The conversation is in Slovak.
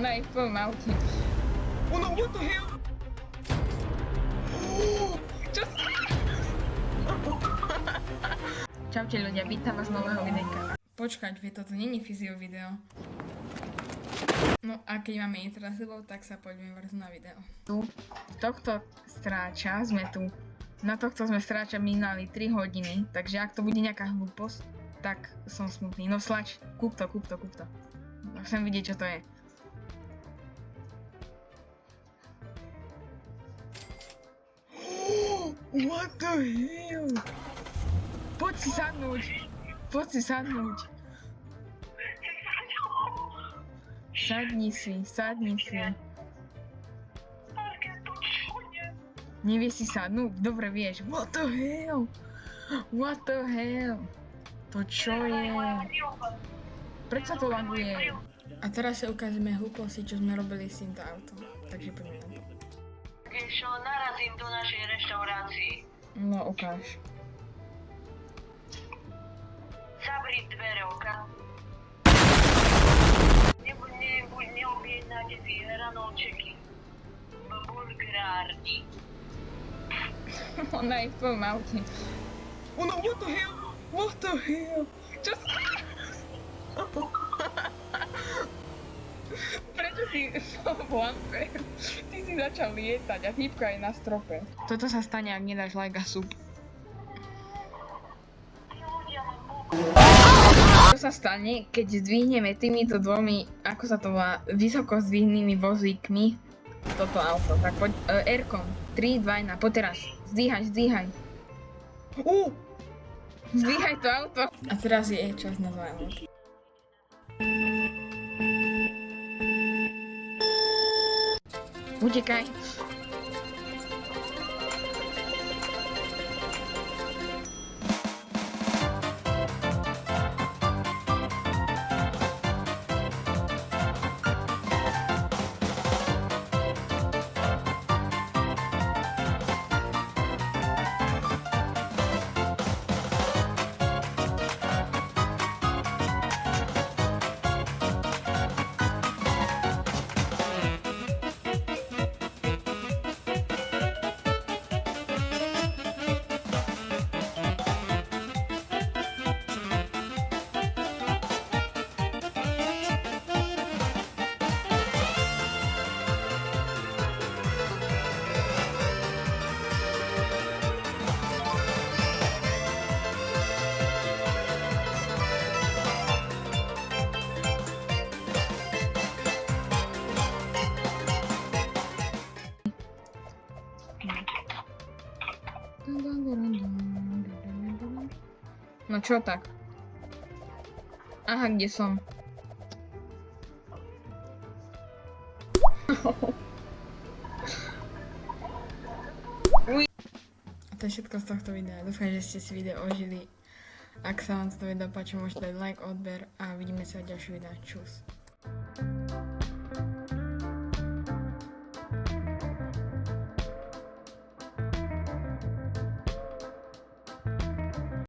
Ona je v plnom aute. Oh no, what the hell? Čo sa... Čaute ľudia, vítam vás z nového videjka. Počkať, vie, toto není fyzio video. No a keď máme intro za sebou, tak sa poďme vrhnúť na video. Tu, tohto stráča sme tu. Na tohto sme stráča minali 3 hodiny, takže ak to bude nejaká hlúposť, tak som smutný. No slač, kúp to. Chcem vidieť, čo to je. What the hell? Poď si sadnúť. Sadni si. Nevieš si sadnúť? Dobre vieš. What the hell? To čo je? Prečo to laguje? A teraz sa ukážeme hlúposti, čo sme robili s týmto autom. Takže poďme na to. Keď narazím do našej reštaurácii. No, ukáž. Zavri dvere, oka. Neobjednáte si hranolčeky v burgerárni. Ona je v tvojom aute. Oh no, what the hell? Čo sa... Prečo si v lampe? Ty si začal lietať a týpka je na strope. Toto sa stane, ak nedáš like a sub. Čo sa stane, keď zdvihneme týmito dvomi, ako sa to volá, vysoko zdvihnými vozíkmi toto auto. Tak poď, R-kom. 3, 2, 1, poď teraz. Zdvíhaj. Zdvíhaj to auto. A teraz je čas na zájomnosť. Utekaj. No čo tak? Aha, kde som? A to je všetko z tohto videa. Dúfam, že ste si video užili. Ak sa vám toto video páči, môžete dať like, odber a vidíme sa v ďalších videách. Čus.